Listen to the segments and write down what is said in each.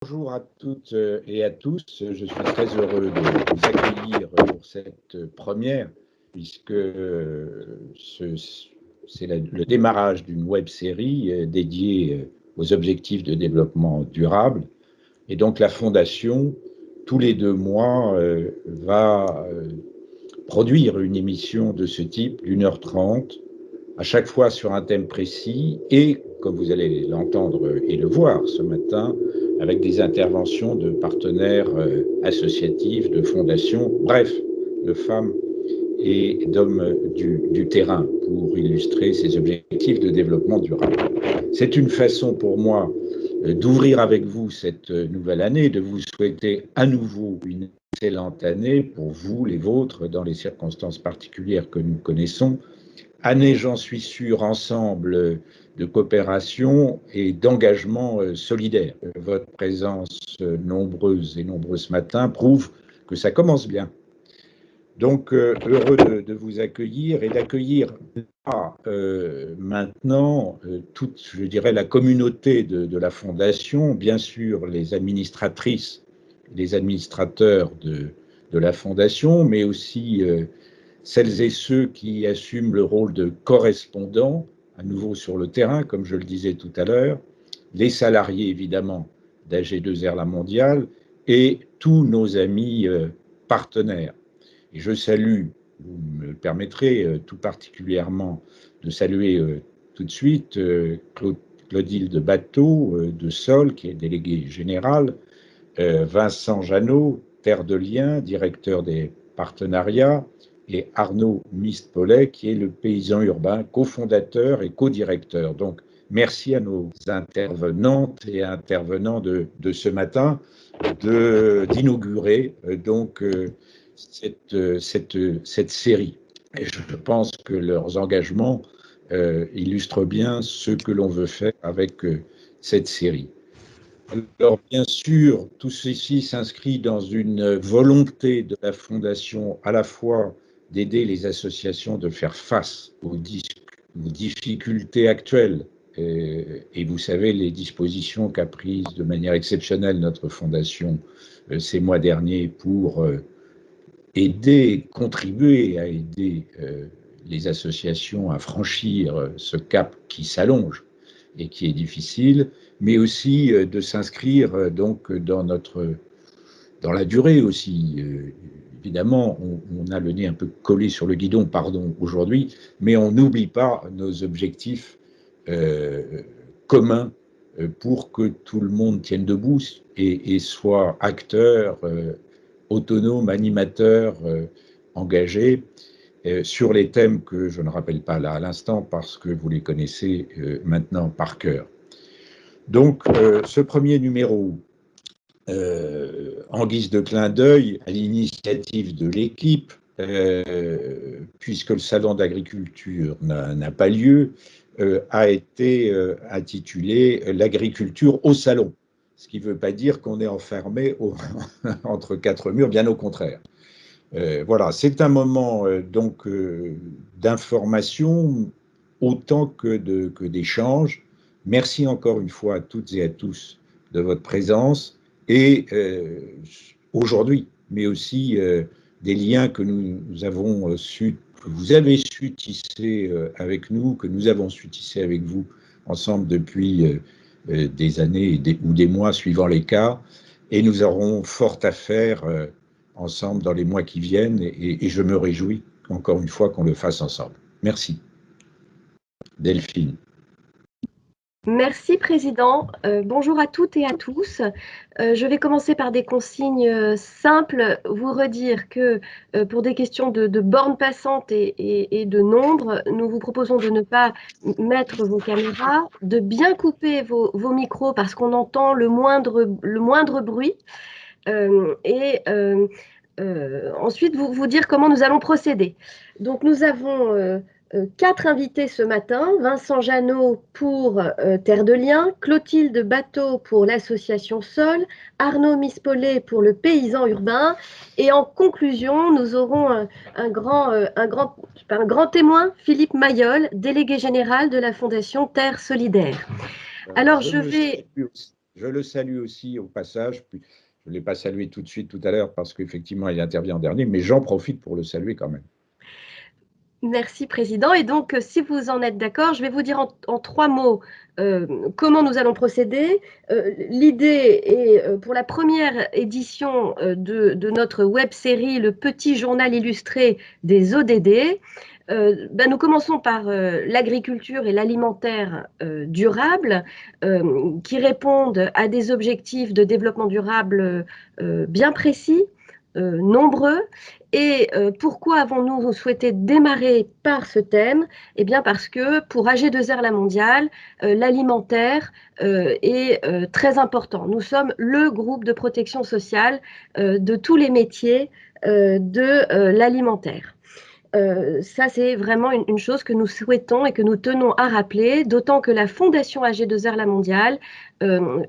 Bonjour à toutes et à tous. Je suis très heureux de vous accueillir pour cette première, puisque c'est le démarrage d'une web-série dédiée aux objectifs de développement durable. Et donc la Fondation, tous les 2 mois, va produire une émission de ce type, d'1h30, à chaque fois sur un thème précis et, comme vous allez l'entendre et le voir ce matin, avec des interventions de partenaires associatifs, de fondations, bref, de femmes et d'hommes du terrain pour illustrer ces objectifs de développement durable. C'est une façon pour moi d'ouvrir avec vous cette nouvelle année, de vous souhaiter à nouveau une excellente année pour vous, les vôtres, dans les circonstances particulières que nous connaissons. Année, j'en suis sûr, ensemble de coopération et d'engagement solidaire. Votre présence nombreuse et nombreux ce matin prouve que ça commence bien. Donc, heureux de vous accueillir et d'accueillir maintenant toute, je dirais, la communauté de la Fondation, bien sûr les administratrices, les administrateurs de la Fondation, mais aussi celles et ceux qui assument le rôle de correspondants, à nouveau sur le terrain, comme je le disais tout à l'heure, les salariés évidemment d'AG2R La Mondiale et tous nos amis partenaires. Et je salue, vous me le permettrez, tout particulièrement de saluer tout de suite Clotilde Bateau de Sol, qui est déléguée générale, Vincent Jeannot, Terre de Liens, directeur des partenariats, et Arnaud Mistpolet, qui est le paysan urbain, cofondateur et co-directeur. Donc, merci à nos intervenantes et intervenants de ce matin d'inaugurer donc cette série. Et je pense que leurs engagements illustrent bien ce que l'on veut faire avec cette série. Alors, bien sûr, tout ceci s'inscrit dans une volonté de la Fondation à la fois d'aider les associations de faire face aux difficultés actuelles. Et vous savez, les dispositions qu'a prises de manière exceptionnelle notre Fondation ces mois derniers pour aider, contribuer à aider les associations à franchir ce cap qui s'allonge et qui est difficile, mais aussi de s'inscrire donc dans la durée aussi. Évidemment, on a le nez un peu collé sur le guidon, pardon, aujourd'hui, mais on n'oublie pas nos objectifs communs pour que tout le monde tienne debout et soit acteur, autonome, animateur, engagé sur les thèmes que je ne rappelle pas là à l'instant parce que vous les connaissez maintenant par cœur. Donc, ce premier numéro, en guise de clin d'œil à l'initiative de l'équipe, puisque le salon d'agriculture n'a pas lieu, a été intitulé « L'agriculture au salon », ce qui ne veut pas dire qu'on est enfermé entre quatre murs, bien au contraire. Voilà, c'est un moment donc d'information autant que d'échange. Merci encore une fois à toutes et à tous de votre présence et aujourd'hui, mais aussi des liens que nous avons que vous avez su tisser avec nous, que nous avons su tisser avec vous ensemble depuis des années ou des mois suivant les cas, et nous aurons fort à faire ensemble dans les mois qui viennent, et je me réjouis encore une fois qu'on le fasse ensemble. Merci. Delphine. Merci, Président. Bonjour à toutes et à tous. Je vais commencer par des consignes simples. Vous redire que pour des questions de bornes passantes et de nombre, nous vous proposons de ne pas mettre vos caméras, de bien couper vos micros parce qu'on entend le moindre bruit. Ensuite, vous dire comment nous allons procéder. Donc, nous avons 4 invités ce matin, Vincent Jeannot pour Terre de Liens, Clotilde Bateau pour l'association Sol, Arnaud Mistpolet pour le paysan urbain, et en conclusion, nous aurons un grand témoin, Philippe Mayol, délégué général de la Fondation Terre Solidaire. Alors, je vais... Je le salue aussi au passage. Je ne l'ai pas salué tout de suite tout à l'heure parce qu'effectivement, il intervient en dernier, mais j'en profite pour le saluer quand même. Merci, Président. Et donc, si vous en êtes d'accord, je vais vous dire en 3 mots comment nous allons procéder. L'idée est, pour la première édition de notre web-série, le petit journal illustré des ODD, nous commençons par l'agriculture et l'alimentaire durable, qui répondent à des objectifs de développement durable bien précis, nombreux. Et pourquoi avons-nous souhaité démarrer par ce thème? Eh bien parce que pour AG2R La Mondiale, l'alimentaire est très important. Nous sommes le groupe de protection sociale de tous les métiers de l'alimentaire. Ça, c'est vraiment une chose que nous souhaitons et que nous tenons à rappeler, d'autant que la Fondation AG2R La Mondiale,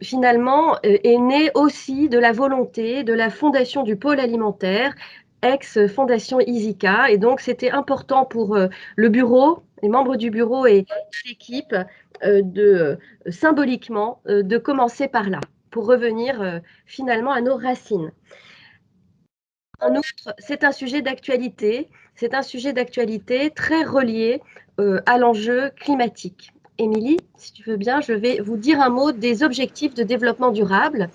finalement, est née aussi de la volonté de la fondation du pôle alimentaire, ex-fondation ISICA. Et donc, c'était important pour le bureau, les membres du bureau et l'équipe, symboliquement, de commencer par là, pour revenir finalement à nos racines. En outre, c'est un sujet d'actualité. C'est un sujet d'actualité très relié à l'enjeu climatique. Émilie, si tu veux bien, je vais vous dire un mot des objectifs de développement durable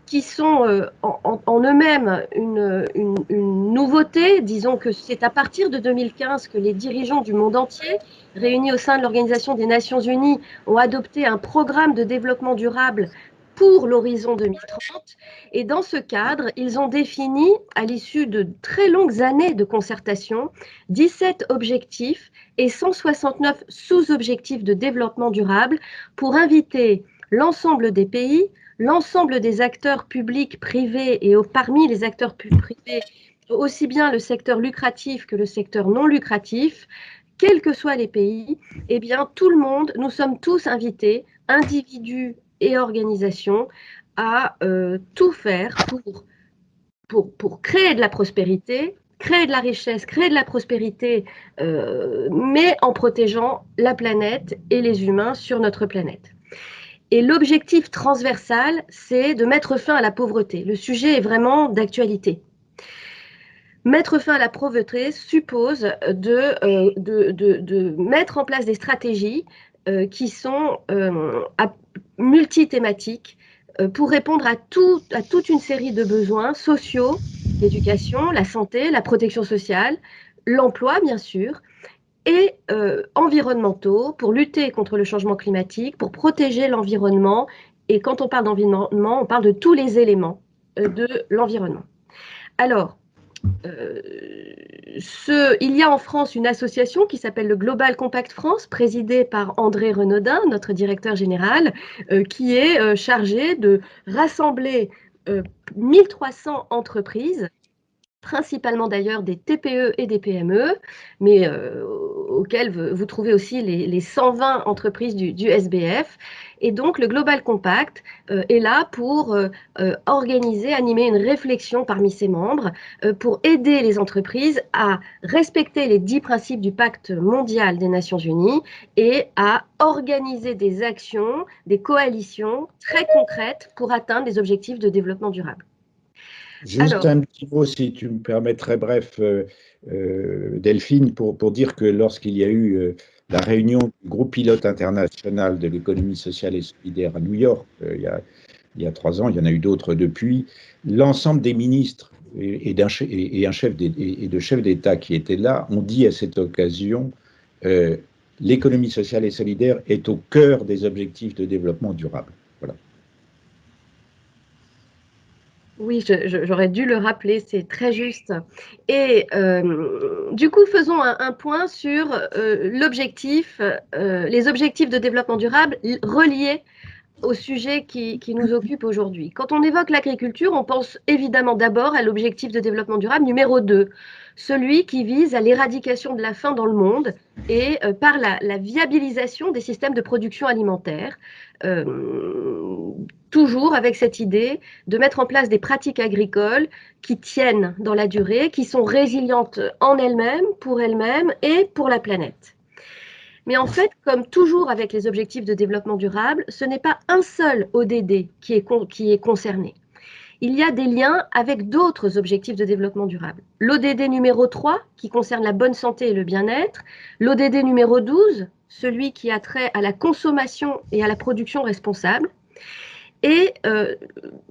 qui sont en eux-mêmes une nouveauté. Disons que c'est à partir de 2015 que les dirigeants du monde entier, réunis au sein de l'Organisation des Nations Unies, ont adopté un programme de développement durable pour l'horizon 2030. Et dans ce cadre, ils ont défini, à l'issue de très longues années de concertation, 17 objectifs et 169 sous-objectifs de développement durable pour inviter l'ensemble des pays, l'ensemble des acteurs publics, privés et parmi les acteurs privés, aussi bien le secteur lucratif que le secteur non lucratif, quels que soient les pays, eh bien tout le monde, nous sommes tous invités, individus et organisations, à tout faire pour créer de la prospérité, créer de la richesse, créer de la prospérité, mais en protégeant la planète et les humains sur notre planète. Et l'objectif transversal, c'est de mettre fin à la pauvreté. Le sujet est vraiment d'actualité. Mettre fin à la pauvreté suppose de mettre en place des stratégies qui sont multithématiques pour répondre à toute une série de besoins sociaux, l'éducation, la santé, la protection sociale, l'emploi, bien sûr, et environnementaux pour lutter contre le changement climatique, pour protéger l'environnement. Et quand on parle d'environnement, on parle de tous les éléments de l'environnement. Alors, il y a en France une association qui s'appelle le Global Compact France, présidée par André Renaudin, notre directeur général, qui est chargé de rassembler 1300 entreprises, principalement d'ailleurs des TPE et des PME, mais auxquelles vous trouvez aussi les 120 entreprises du SBF. Et donc, le Global Compact est là pour organiser, animer une réflexion parmi ses membres, pour aider les entreprises à respecter les 10 principes du Pacte mondial des Nations Unies et à organiser des actions, des coalitions très concrètes pour atteindre les objectifs de développement durable. Juste un petit mot, si tu me permets, très bref, Delphine, pour dire que lorsqu'il y a eu la réunion du groupe pilote international de l'économie sociale et solidaire à New York, il y a 3 ans, il y en a eu d'autres depuis, l'ensemble des ministres et de chefs d'État qui étaient là ont dit à cette occasion l'économie sociale et solidaire est au cœur des objectifs de développement durable. Voilà. Oui, j'aurais dû le rappeler, c'est très juste. Et du coup, faisons un point sur les objectifs de développement durable reliés au sujet qui nous occupe aujourd'hui. Quand on évoque l'agriculture, on pense évidemment d'abord à l'objectif de développement durable numéro 2, celui qui vise à l'éradication de la faim dans le monde et par la viabilisation des systèmes de production alimentaire, toujours avec cette idée de mettre en place des pratiques agricoles qui tiennent dans la durée, qui sont résilientes en elles-mêmes, pour elles-mêmes et pour la planète. Mais en fait, comme toujours avec les objectifs de développement durable, ce n'est pas un seul ODD qui est concerné. Il y a des liens avec d'autres objectifs de développement durable. L'ODD numéro 3, qui concerne la bonne santé et le bien-être, l'ODD numéro 12, celui qui a trait à la consommation et à la production responsable. Et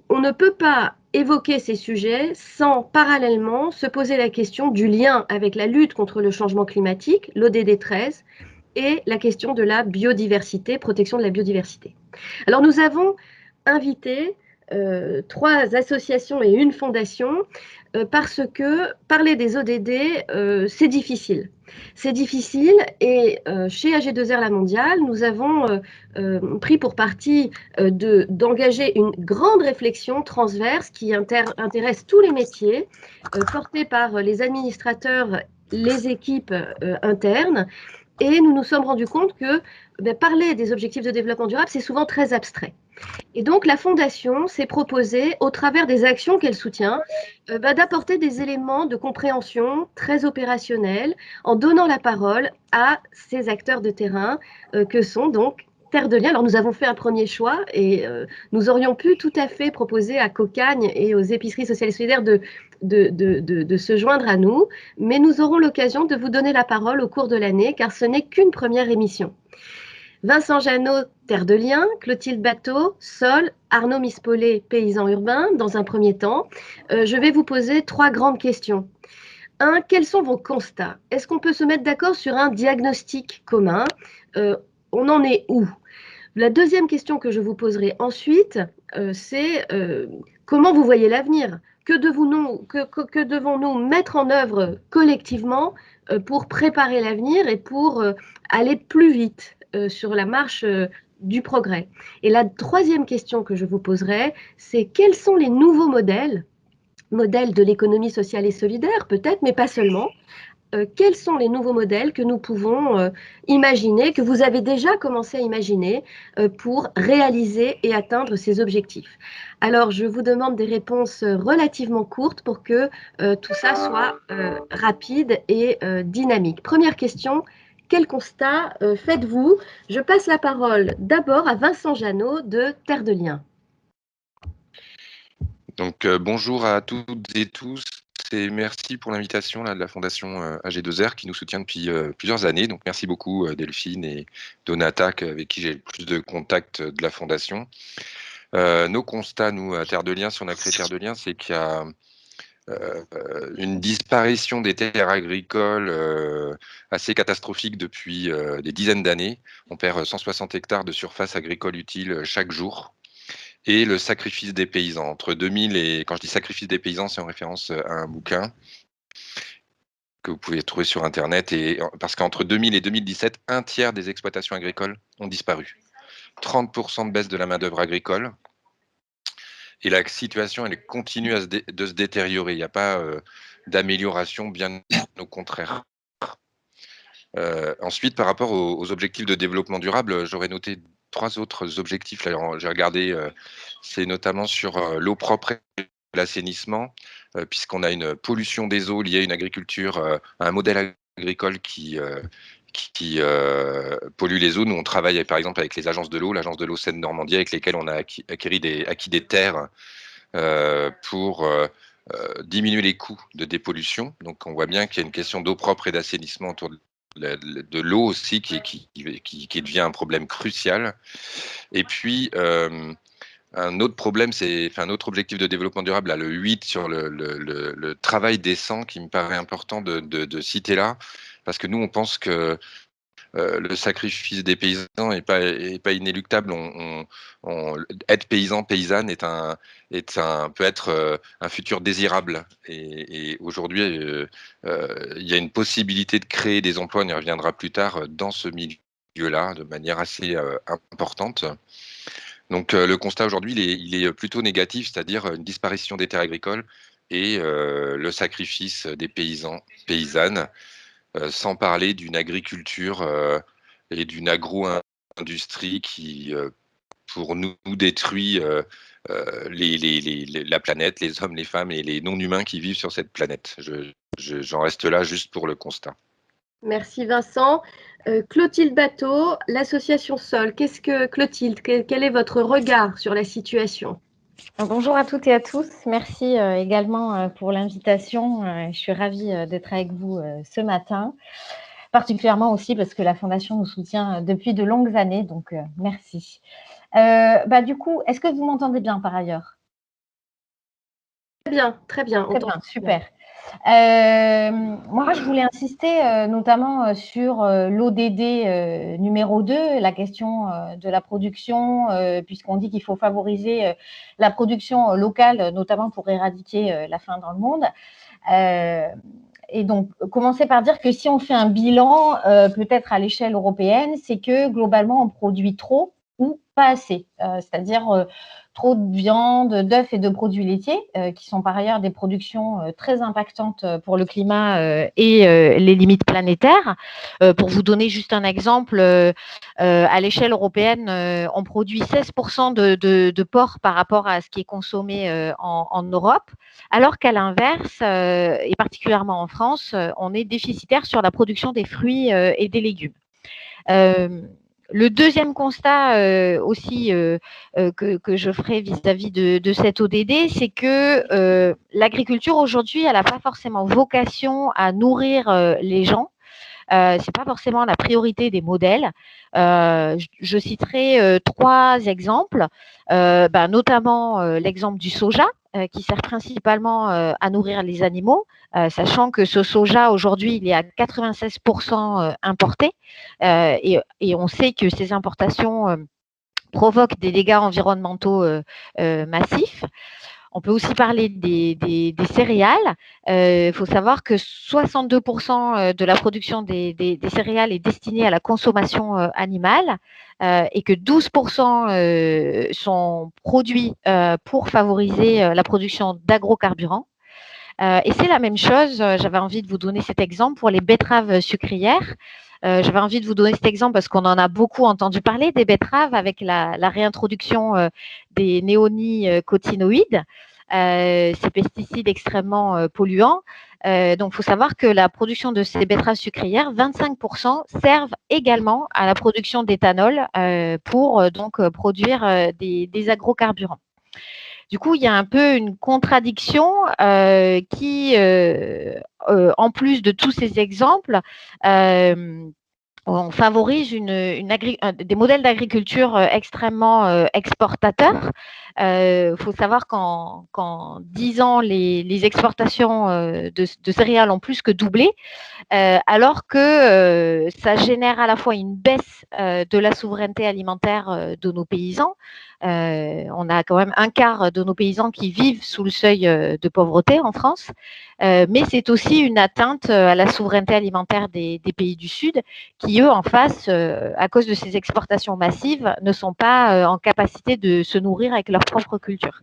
on ne peut pas évoquer ces sujets sans parallèlement se poser la question du lien avec la lutte contre le changement climatique, l'ODD 13, et la question de la biodiversité, protection de la biodiversité. Alors nous avons invité 3 associations et une fondation parce que parler des ODD, c'est difficile. C'est difficile et chez AG2R La Mondiale, nous avons pris pour parti d'engager une grande réflexion transverse qui intéresse tous les métiers, portée par les administrateurs, les équipes internes. Et nous nous sommes rendus compte que parler des objectifs de développement durable, c'est souvent très abstrait. Et donc, la Fondation s'est proposée, au travers des actions qu'elle soutient, d'apporter des éléments de compréhension très opérationnels en donnant la parole à ces acteurs de terrain que sont donc Terre de Liens. Alors, nous avons fait un premier choix et nous aurions pu tout à fait proposer à Cocagne et aux épiceries sociales et solidaires de se joindre à nous, mais nous aurons l'occasion de vous donner la parole au cours de l'année, car ce n'est qu'une première émission. Vincent Jeannot, Terre de Liens, Clotilde Bateau, Sol, Arnaud Mispollet, paysan urbain, dans un premier temps. Je vais vous poser 3 grandes questions. 1, quels sont vos constats? Est-ce qu'on peut se mettre d'accord sur un diagnostic commun? On en est où? La deuxième question que je vous poserai ensuite, c'est comment vous voyez l'avenir? Que devons-nous mettre en œuvre collectivement pour préparer l'avenir et pour aller plus vite sur la marche du progrès? Et la troisième question que je vous poserai, c'est quels sont les nouveaux modèles de l'économie sociale et solidaire peut-être, mais pas seulement, quels sont les nouveaux modèles que nous pouvons imaginer, que vous avez déjà commencé à imaginer pour réaliser et atteindre ces objectifs? Alors, je vous demande des réponses relativement courtes pour que tout ça soit rapide et dynamique. Première question, quel constat faites-vous? Je passe la parole d'abord à Vincent Jeannot de Terre de Liens. Donc bonjour à toutes et tous et merci pour l'invitation de la Fondation AG2R qui nous soutient depuis plusieurs années. Donc merci beaucoup Delphine et Donata avec qui j'ai le plus de contacts de la Fondation. Nos constats, nous, à Terre de Liens, si on a créé Terre de Liens, c'est qu'il y a une disparition des terres agricoles assez catastrophique depuis des dizaines d'années. On perd 160 hectares de surface agricole utile chaque jour. Et le sacrifice des paysans. Entre 2000 et, quand je dis sacrifice des paysans, c'est en référence à un bouquin que vous pouvez trouver sur Internet. Et, parce qu'entre 2000 et 2017, un tiers des exploitations agricoles ont disparu. 30% de baisse de la main-d'œuvre agricole. Et la situation, elle continue de se détériorer. Il n'y a pas d'amélioration, bien au contraire. Ensuite, par rapport aux objectifs de développement durable, j'aurais noté 3 autres objectifs. J'ai regardé, c'est notamment sur l'eau propre et l'assainissement, puisqu'on a une pollution des eaux liée à une agriculture, à un modèle agricole qui pollue les eaux. Nous, on travaille par exemple avec les agences de l'eau, l'agence de l'eau Seine-Normandie, avec lesquelles on a acquis des terres pour diminuer les coûts de dépollution. Donc, on voit bien qu'il y a une question d'eau propre et d'assainissement autour de l'eau aussi qui devient un problème crucial. Et puis, un autre problème, un autre objectif de développement durable, là, le 8 sur le travail décent, qui me paraît important de citer là, parce que nous, on pense que le sacrifice des paysans n'est pas inéluctable. Être paysan, paysanne peut être un futur désirable. Et aujourd'hui, il y a une possibilité de créer des emplois, on y reviendra plus tard, dans ce milieu-là, de manière assez importante. Donc le constat aujourd'hui, il est plutôt négatif, c'est-à-dire une disparition des terres agricoles et le sacrifice des paysans, paysannes. Sans parler d'une agriculture et d'une agro-industrie qui, pour nous, détruit la planète, les hommes, les femmes et les non-humains qui vivent sur cette planète. J'en reste là juste pour le constat. Merci Vincent. Clotilde Bateau, l'association Sol. Clotilde, quel est votre regard sur la situation? Bonjour à toutes et à tous. Merci également pour l'invitation. Je suis ravie d'être avec vous ce matin, particulièrement aussi parce que la Fondation nous soutient depuis de longues années, donc merci. Du coup, est-ce que vous m'entendez bien par ailleurs? Très bien, très bien. Très bien, super. Moi, je voulais insister notamment sur l'ODD numéro 2, la question de la production, puisqu'on dit qu'il faut favoriser la production locale, notamment pour éradiquer la faim dans le monde. Et donc, commencer par dire que si on fait un bilan, peut-être à l'échelle européenne, c'est que globalement, on produit trop ou pas assez. C'est-à-dire trop de viande, d'œufs et de produits laitiers, qui sont par ailleurs des productions très impactantes pour le climat et les limites planétaires. Pour vous donner juste un exemple, à l'échelle européenne, on produit 16% de porc par rapport à ce qui est consommé en Europe, alors qu'à l'inverse, et particulièrement en France, on est déficitaire sur la production des fruits et des légumes. Le deuxième constat aussi que je ferai vis-à-vis de cet ODD, c'est que l'agriculture aujourd'hui, elle n'a pas forcément vocation à nourrir les gens. C'est pas forcément la priorité des modèles. Je citerai 3 exemples, notamment l'exemple du soja, qui sert principalement à nourrir les animaux, sachant que ce soja, aujourd'hui, il est à 96% importé, et on sait que ces importations provoquent des dégâts environnementaux massifs. On peut aussi parler des céréales. Il faut savoir que 62% de la production des céréales est destinée à la consommation animale et que 12% sont produits pour favoriser la production d'agrocarburants. Et c'est la même chose, j'avais envie de vous donner cet exemple pour les betteraves sucrières. J'avais envie de vous donner cet exemple parce qu'on en a beaucoup entendu parler des betteraves avec la réintroduction des néonicotinoïdes, ces pesticides extrêmement polluants. Donc, il faut savoir que la production de ces betteraves sucrières, 25% servent également à la production d'éthanol pour donc produire des agrocarburants. Du coup, il y a un peu une contradiction qui, en plus de tous ces exemples, on favorise des modèles d'agriculture extrêmement exportateurs. Il faut savoir qu'en 10 ans, les exportations de céréales ont plus que doublé, alors que ça génère à la fois une baisse de la souveraineté alimentaire de nos paysans. On a quand même 1/4 de nos paysans qui vivent sous le seuil de pauvreté en France, mais c'est aussi une atteinte à la souveraineté alimentaire des pays du Sud qui, eux, en face, à cause de ces exportations massives, ne sont pas en capacité de se nourrir avec leur propre culture.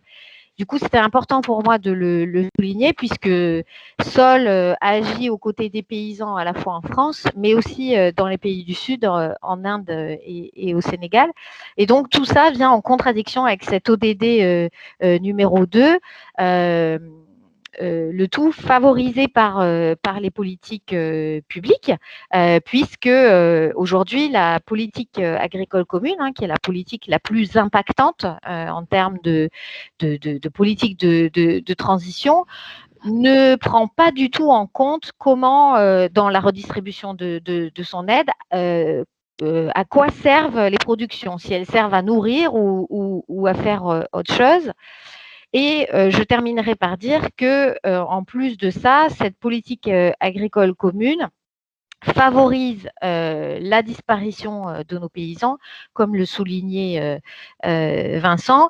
Du coup, c'était important pour moi de le souligner puisque Sol agit aux côtés des paysans à la fois en France, mais aussi dans les pays du Sud, en Inde et au Sénégal. Et donc, tout ça vient en contradiction avec cet ODD numéro 2. Le tout favorisé par les politiques publiques, puisque aujourd'hui, la politique agricole commune, qui est la politique la plus impactante en termes de politique de transition, ne prend pas du tout en compte comment, dans la redistribution de son aide, à quoi servent les productions, si elles servent à nourrir ou à faire autre chose. Et je terminerai par dire que, en plus de ça, cette politique agricole commune favorise la disparition de nos paysans, comme le soulignait Vincent,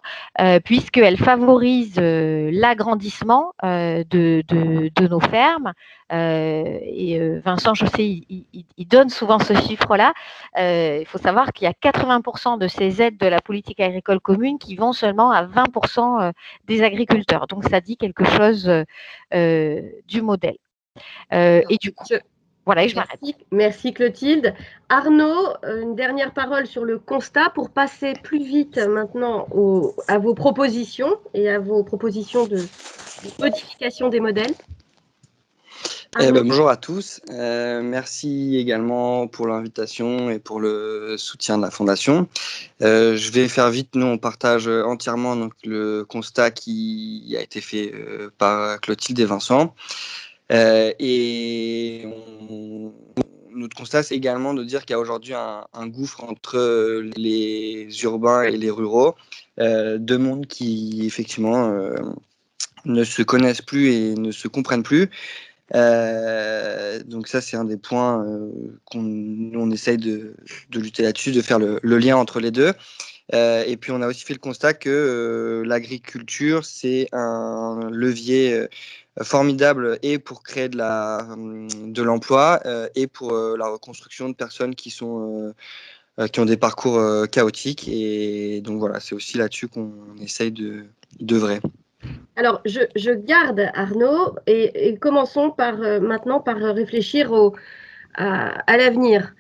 puisqu'elle favorise l'agrandissement de nos fermes. Et Vincent, je sais, il donne souvent ce chiffre-là. Il faut savoir qu'il y a 80% de ces aides de la politique agricole commune qui vont seulement à 20% des agriculteurs. Donc, ça dit quelque chose du modèle. Et du coup, voilà, et je m'arrête. Merci Clotilde. Arnaud, une dernière parole sur le constat pour passer plus vite maintenant à vos propositions et à vos propositions de modification des modèles. Arnaud? Bonjour à tous. Merci également pour l'invitation et pour le soutien de la Fondation. Je vais faire vite. Nous, on partage entièrement donc, le constat qui a été fait par Clotilde et Vincent. Notre constat, c'est également de dire qu'il y a aujourd'hui un gouffre entre les urbains et les ruraux, deux mondes qui, effectivement, ne se connaissent plus et ne se comprennent plus. Donc ça, c'est un des points qu'on essaye de lutter là-dessus, de faire le lien entre les deux. Et puis, on a aussi fait le constat que l'agriculture, c'est un levier formidable et pour créer de l'emploi et pour la reconstruction de personnes qui ont des parcours chaotiques. Et donc voilà, c'est aussi là-dessus qu'on essaye d'œuvrer. Alors, je garde Arnaud et commençons maintenant par réfléchir à l'avenir.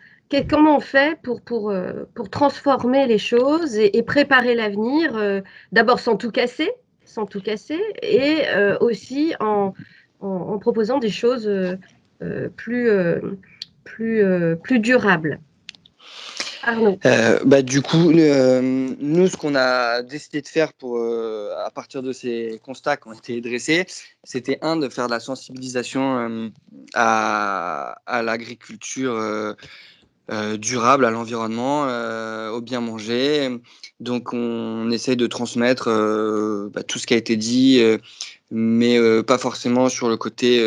Comment on fait pour transformer les choses et préparer l'avenir, d'abord sans tout casser, et aussi en proposant des choses plus durables. Arnaud. Du coup, nous, ce qu'on a décidé de faire à partir de ces constats qui ont été dressés, c'était de faire de la sensibilisation à l'agriculture durable, à l'environnement, au bien manger. Donc, on essaye de transmettre tout ce qui a été dit, mais pas forcément sur le côté.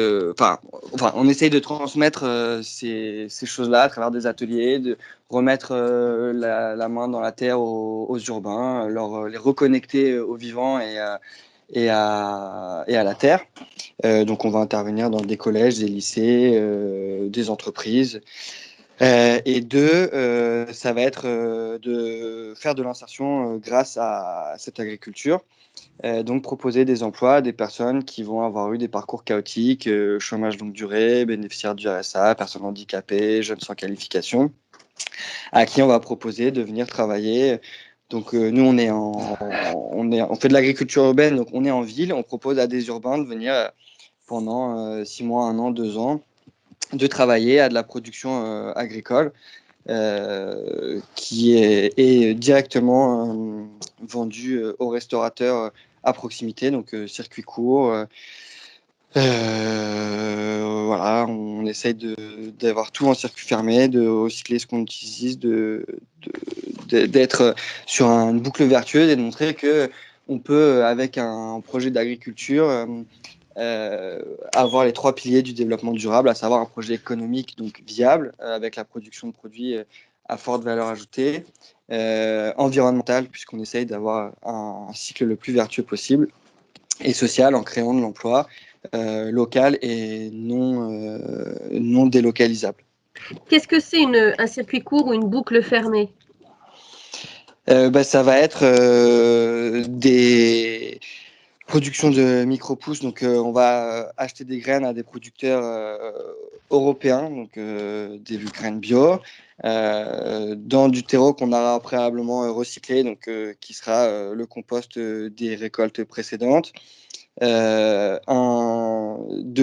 On essaye de transmettre ces choses-là à travers des ateliers, de remettre la main dans la terre aux urbains, les reconnecter aux vivants et à la terre. Donc, on va intervenir dans des collèges, des lycées, des entreprises. Et ça va être de faire de l'insertion grâce à cette agriculture. Donc proposer des emplois à des personnes qui vont avoir eu des parcours chaotiques, chômage longue durée, bénéficiaires du RSA, personnes handicapées, jeunes sans qualification, à qui on va proposer de venir travailler. Donc nous, on fait de l'agriculture urbaine, donc on est en ville, on propose à des urbains de venir pendant 6 mois, 1 an, 2 ans, de travailler à de la production agricole qui est directement vendue aux restaurateurs à proximité, donc circuit court. Voilà, on essaye d'avoir tout en circuit fermé, de recycler ce qu'on utilise, d'être sur une boucle vertueuse et de montrer que on peut, avec un projet d'agriculture, avoir les 3 piliers du développement durable, à savoir un projet économique donc viable avec la production de produits à forte valeur ajoutée, environnemental puisqu'on essaye d'avoir un cycle le plus vertueux possible, et social en créant de l'emploi local et non délocalisable. Qu'est-ce que c'est un circuit court ou une boucle fermée? Ça va être des productions de micro-pousses. Donc, on va acheter des graines à des producteurs européens, donc des graines bio, dans du terreau qu'on aura préalablement recyclé, donc qui sera le compost des récoltes précédentes. De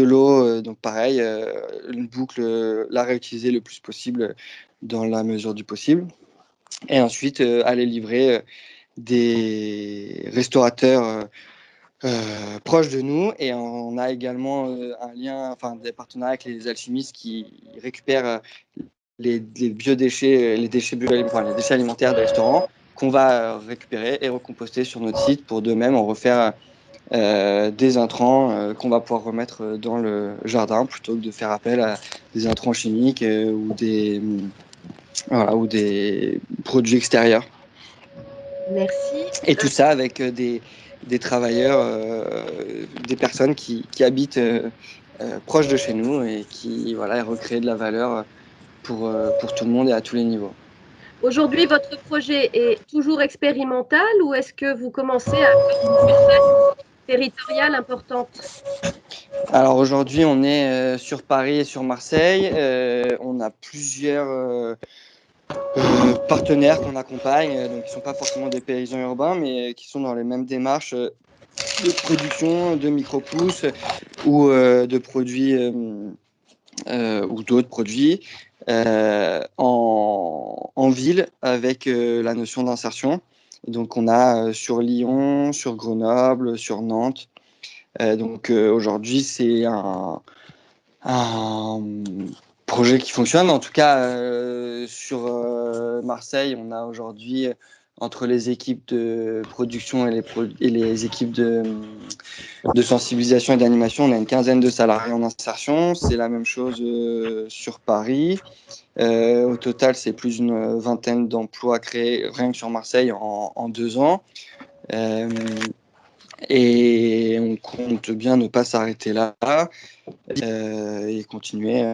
l'eau, donc pareil, une boucle, la réutiliser le plus possible dans la mesure du possible. Et ensuite, aller livrer des restaurateurs proches de nous. Et on a également des partenariats avec les alchimistes qui récupèrent les biodéchets, les déchets alimentaires des restaurants qu'on va récupérer et recomposter sur notre site pour de même en refaire des intrants qu'on va pouvoir remettre dans le jardin plutôt que de faire appel à des intrants chimiques ou des produits extérieurs. Merci. Et tout ça avec des travailleurs, des personnes qui habitent proches de chez nous et qui recréent de la valeur pour tout le monde et à tous les niveaux. Aujourd'hui, votre projet est toujours expérimental ou est-ce que vous commencez à avoir une surface territoriale importante? Alors aujourd'hui, on est sur Paris et sur Marseille. On a plusieurs partenaires qu'on accompagne, donc qui ne sont pas forcément des paysans urbains, mais qui sont dans les mêmes démarches de production de micro-pousses ou de produits ou d'autres produits en ville avec la notion d'insertion. Donc on a sur Lyon, sur Grenoble, sur Nantes. Donc aujourd'hui c'est un projet qui fonctionne. En tout cas sur Marseille, on a aujourd'hui entre les équipes de production et les équipes de sensibilisation et d'animation, on a une quinzaine de salariés en insertion. C'est la même chose sur Paris. Au total, c'est plus d'une vingtaine d'emplois créés rien que sur Marseille en 2 ans. Et on compte bien ne pas s'arrêter là et continuer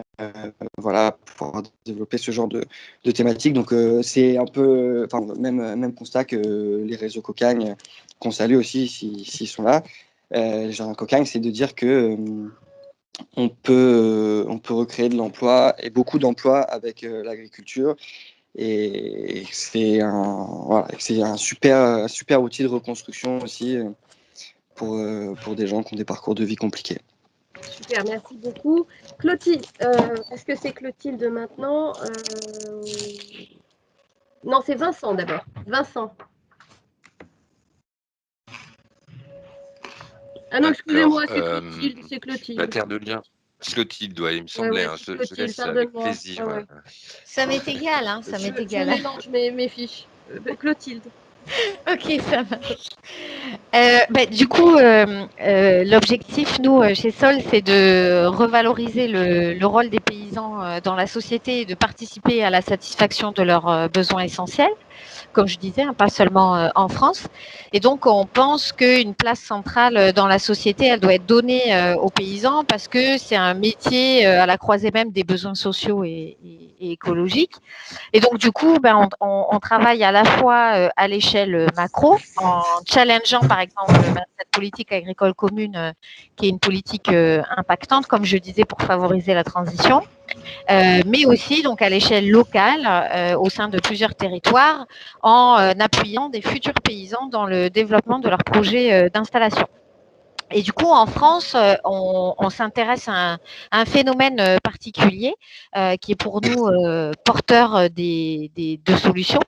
voilà, pour développer ce genre de thématiques. Donc c'est un peu même constat que les réseaux Cocagne, qu'on salue aussi s'ils sont là. Les jardins Cocagne, c'est de dire que on peut recréer de l'emploi et beaucoup d'emplois avec l'agriculture. Et c'est un super outil de reconstruction aussi pour des gens qui ont des parcours de vie compliqués. Super, merci beaucoup. Clotilde, est-ce que c'est Clotilde maintenant Non, c'est Vincent d'abord. Vincent. Ah non, excusez-moi, c'est Clotilde. La terre de liens. Clotilde, ouais, il me semblait. Clotilde, avec plaisir. Ouais. Ça m'est égal, hein, ça m'est égal. Je mélange mes fiches. Clotilde. Ok, ça marche. Du coup, l'objectif, nous, chez Sol, c'est de revaloriser le rôle des paysans dans la société et de participer à la satisfaction de leurs besoins essentiels, comme je disais, hein, pas seulement en France. Et donc, on pense qu'une place centrale dans la société, elle doit être donnée aux paysans parce que c'est un métier à la croisée même des besoins sociaux et écologiques. Et donc, du coup, on travaille à la fois à l'échelle macro, en challengeant, par exemple, cette politique agricole commune, qui est une politique impactante, comme je disais, pour favoriser la transition, mais aussi donc à l'échelle locale, au sein de plusieurs territoires, en appuyant des futurs paysans dans le développement de leurs projets d'installation. Et du coup, en France, on s'intéresse à un phénomène particulier qui est pour nous porteur de solutions.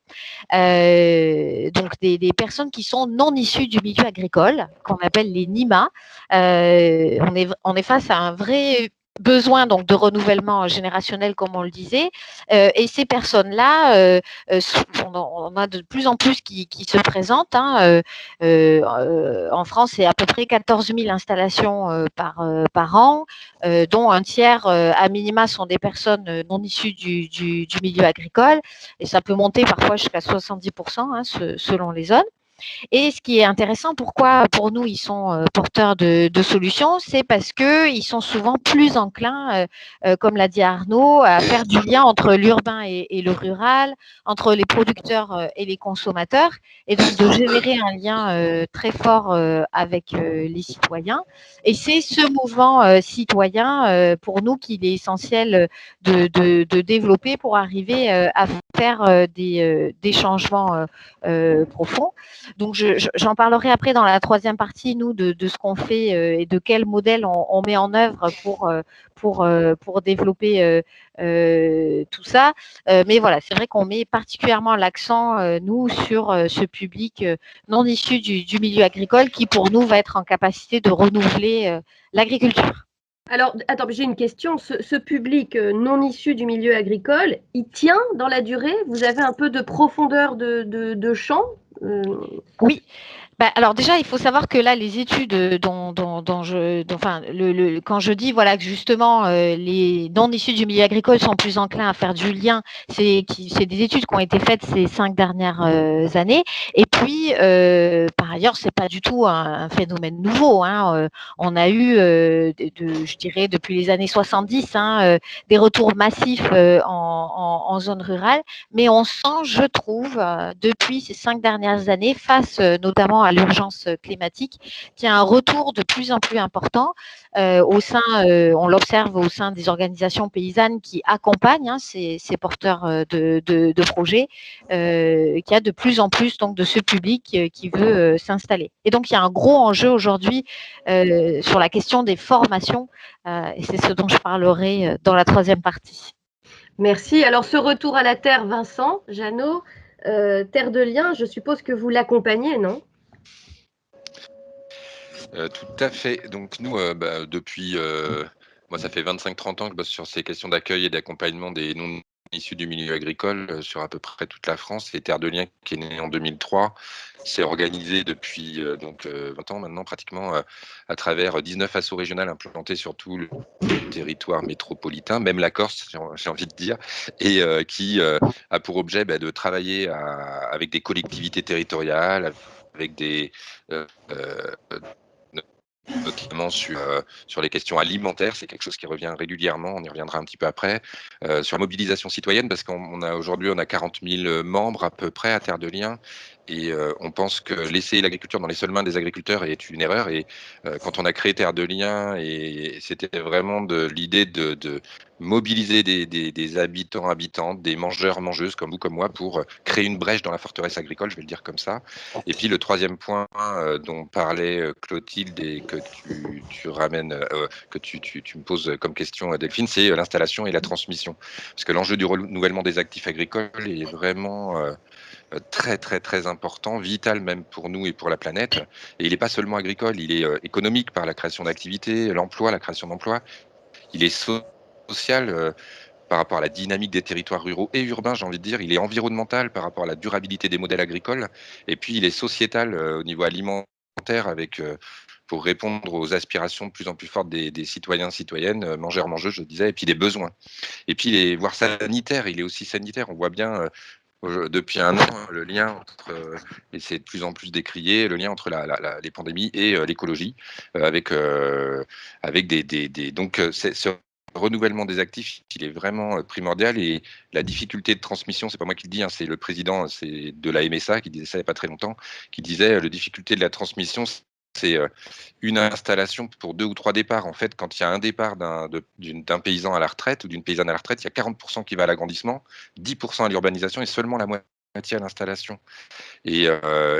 Donc des personnes qui sont non issues du milieu agricole, qu'on appelle les NIMA. On est face à un vrai besoin donc de renouvellement générationnel, comme on le disait, et ces personnes-là, on a de plus en plus qui se présentent. En France, c'est à peu près 14 000 installations par an, dont un tiers à minima sont des personnes non issues du milieu agricole, et ça peut monter parfois jusqu'à 70%, hein, selon les zones. Et ce qui est intéressant, pourquoi pour nous ils sont porteurs de solutions, c'est parce qu'ils sont souvent plus enclins, comme l'a dit Arnaud, à faire du lien entre l'urbain et le rural, entre les producteurs et les consommateurs, et donc de générer un lien très fort avec les citoyens. Et c'est ce mouvement citoyen pour nous qu'il est essentiel de développer pour arriver à faire des changements profonds. Donc, j'en parlerai après dans la troisième partie, nous, de ce qu'on fait et de quel modèle on met en œuvre pour développer tout ça. Mais voilà, c'est vrai qu'on met particulièrement l'accent, nous, sur ce public non issu du milieu agricole qui, pour nous, va être en capacité de renouveler l'agriculture. Alors, attends, j'ai une question. Ce public non issu du milieu agricole, il tient dans la durée? Vous avez un peu de profondeur de champ? Oui. Alors déjà, il faut savoir que là, les études quand je dis voilà que justement les non issus du milieu agricole sont plus enclins à faire du lien, c'est des études qui ont été faites ces 5 dernières années. Et puis par ailleurs, c'est pas du tout un phénomène nouveau, hein. On a eu, je dirais depuis les années 70, des retours massifs en zone rurale, mais on sent, je trouve, depuis ces 5 dernières années, face notamment à l'urgence climatique, qu'il y a un retour de plus en plus important on l'observe au sein des organisations paysannes qui accompagnent ces porteurs de projets, qu'il y a de plus en plus donc, de ce public qui veut s'installer. Et donc, il y a un gros enjeu aujourd'hui sur la question des formations, et c'est ce dont je parlerai dans la troisième partie. Merci. Alors, ce retour à la terre, Vincent, Jeannot, Terre de Liens, je suppose que vous l'accompagnez, non? Tout à fait. Donc nous, depuis, moi ça fait 25-30 ans que je bosse sur ces questions d'accueil et d'accompagnement des non issus du milieu agricole sur à peu près toute la France. Et Terre de Liens, qui est né en 2003, s'est organisé depuis 20 ans maintenant pratiquement à travers 19 assos régionales implantées sur tout le territoire métropolitain, même la Corse, j'ai envie de dire, et qui a pour objet de travailler avec des collectivités territoriales, avec des notamment sur les questions alimentaires, c'est quelque chose qui revient régulièrement, on y reviendra un petit peu après, sur la mobilisation citoyenne, parce qu'on a aujourd'hui, on a 40 000 membres à peu près à Terre de Liens, et on pense que laisser l'agriculture dans les seules mains des agriculteurs est une erreur, et quand on a créé Terre de Liens, et c'était vraiment l'idée de mobiliser des habitants, habitantes, des mangeurs, mangeuses comme vous, comme moi, pour créer une brèche dans la forteresse agricole, je vais le dire comme ça. Et puis le troisième point dont parlait Clotilde et que tu ramènes, que tu me poses comme question, Delphine, c'est l'installation et la transmission. Parce que l'enjeu du renouvellement des actifs agricoles est vraiment très, très, très important, vital même pour nous et pour la planète. Et il n'est pas seulement agricole, il est économique par la création d'activités, l'emploi, la création d'emplois. Il est social par rapport à la dynamique des territoires ruraux et urbains, j'ai envie de dire. Il est environnemental par rapport à la durabilité des modèles agricoles. Et puis, il est sociétal au niveau alimentaire avec, pour répondre aux aspirations de plus en plus fortes des citoyens, citoyennes, mangeurs, mangeuses, je disais, et puis des besoins. Et puis, voire sanitaire, il est aussi sanitaire. On voit bien depuis un an le lien entre, et c'est de plus en plus décrié, le lien entre les pandémies et l'écologie, avec donc ce renouvellement des actifs, il est vraiment primordial, et la difficulté de transmission, c'est pas moi qui le dis, hein, c'est le président de la MSA qui disait ça il n'y a pas très longtemps, qui disait la difficulté de la transmission, c'est une installation pour 2 ou 3 départs. En fait, quand il y a un départ d'un paysan à la retraite ou d'une paysanne à la retraite, il y a 40% qui va à l'agrandissement, 10% à l'urbanisation et seulement la moitié à l'installation. Et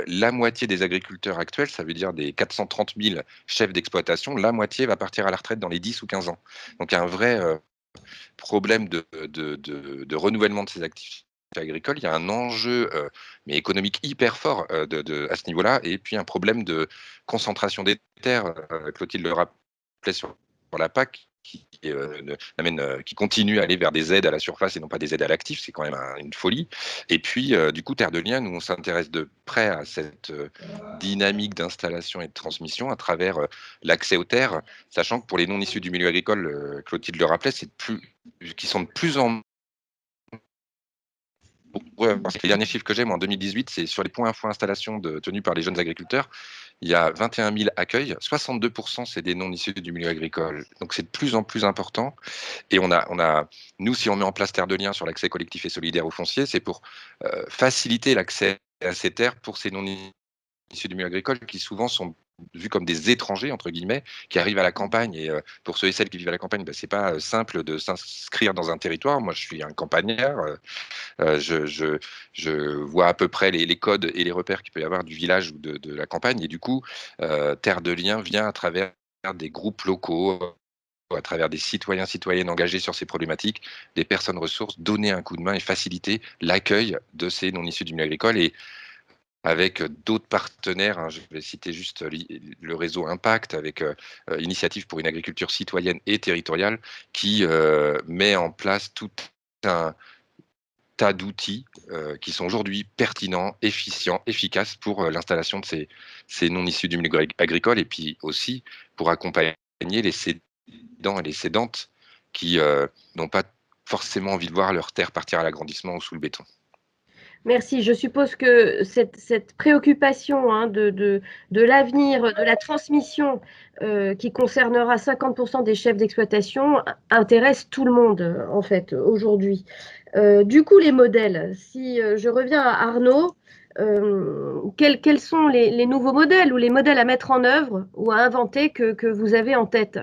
la moitié des agriculteurs actuels, ça veut dire des 430 000 chefs d'exploitation, la moitié va partir à la retraite dans les 10 ou 15 ans. Donc il y a un vrai problème de renouvellement de ces actifs agricoles. Il y a un enjeu mais économique hyper fort à ce niveau-là, et puis un problème de concentration des terres. Clotilde le rappelait sur la PAC, qui continue à aller vers des aides à la surface et non pas des aides à l'actif, c'est quand même une folie. Et puis, du coup, Terre de Liens, nous, on s'intéresse de près à cette dynamique d'installation et de transmission à travers l'accès aux terres, sachant que pour les non issus du milieu agricole, Clotilde le rappelait, qui sont de plus en parce que les derniers chiffres que j'ai, moi, en 2018, c'est sur les points info installation tenus par les jeunes agriculteurs. Il y a 21 000 accueils, 62% c'est des non issus du milieu agricole. Donc c'est de plus en plus important. Et nous, si on met en place Terre de Liens sur l'accès collectif et solidaire au foncier, c'est pour faciliter l'accès à ces terres pour ces non issus du milieu agricole qui souvent sont vus comme des étrangers, entre guillemets, qui arrivent à la campagne. Et pour ceux et celles qui vivent à la campagne, c'est pas simple de s'inscrire dans un territoire. Moi, je suis un campagnard. Je vois à peu près les codes et les repères qu'il peut y avoir du village ou de la campagne. Et du coup, Terre de Liens vient à travers des groupes locaux, à travers des citoyens, citoyennes engagés sur ces problématiques, des personnes ressources, donner un coup de main et faciliter l'accueil de ces non issus du milieu agricole. Et avec d'autres partenaires, hein, je vais citer juste le réseau Impact, avec Initiative pour une agriculture citoyenne et territoriale, qui met en place tout un tas d'outils qui sont aujourd'hui pertinents, efficients, efficaces pour l'installation de ces non issus du milieu agricole, et puis aussi pour accompagner les cédants et les cédantes qui n'ont pas forcément envie de voir leur terre partir à l'agrandissement ou sous le béton. Merci. Je suppose que cette préoccupation hein, de l'avenir, de la transmission qui concernera 50% des chefs d'exploitation intéresse tout le monde, en fait, aujourd'hui. Du coup, les modèles, si je reviens à Arnaud, quels sont les nouveaux modèles ou les modèles à mettre en œuvre ou à inventer que vous avez en tête?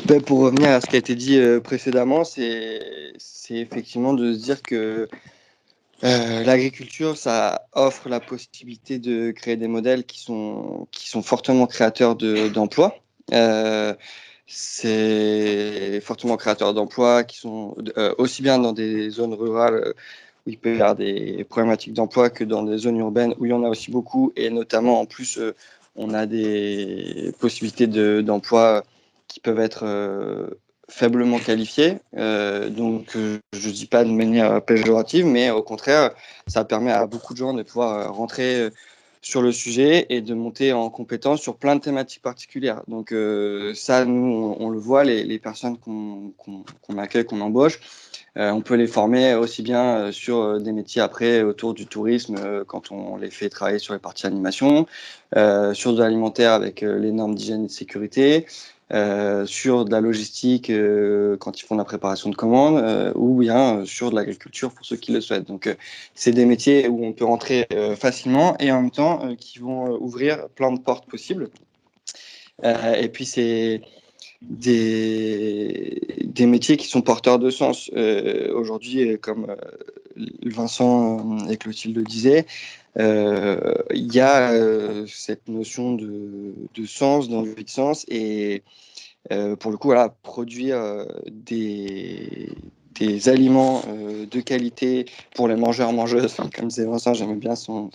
Ben, pour revenir à ce qui a été dit précédemment, c'est effectivement de se dire que l'agriculture, ça offre la possibilité de créer des modèles qui sont fortement créateurs d'emplois. C'est fortement créateurs d'emplois qui sont aussi bien dans des zones rurales où il peut y avoir des problématiques d'emploi que dans des zones urbaines où il y en a aussi beaucoup, et notamment en plus on a des possibilités d'emploi qui peuvent être faiblement qualifiés. Donc, je ne dis pas de manière péjorative, mais au contraire, ça permet à beaucoup de gens de pouvoir rentrer sur le sujet et de monter en compétence sur plein de thématiques particulières. Donc, ça, nous, on le voit, les personnes qu'on accueille, qu'on embauche, on peut les former aussi bien sur des métiers après autour du tourisme quand on les fait travailler sur les parties animation, sur de l'alimentaire avec les normes d'hygiène et de sécurité, sur de la logistique quand ils font de la préparation de commandes, ou bien sur de l'agriculture pour ceux qui le souhaitent. Donc, c'est des métiers où on peut rentrer facilement et en même temps qui vont ouvrir plein de portes possibles. Et puis, c'est des métiers qui sont porteurs de sens. Aujourd'hui, comme Vincent et Clotilde le disaient, il y a cette notion de sens, d'envie de sens, et pour le coup, voilà, produire des aliments de qualité pour les mangeurs-mangeuses, comme disait Vincent, j'aimais bien son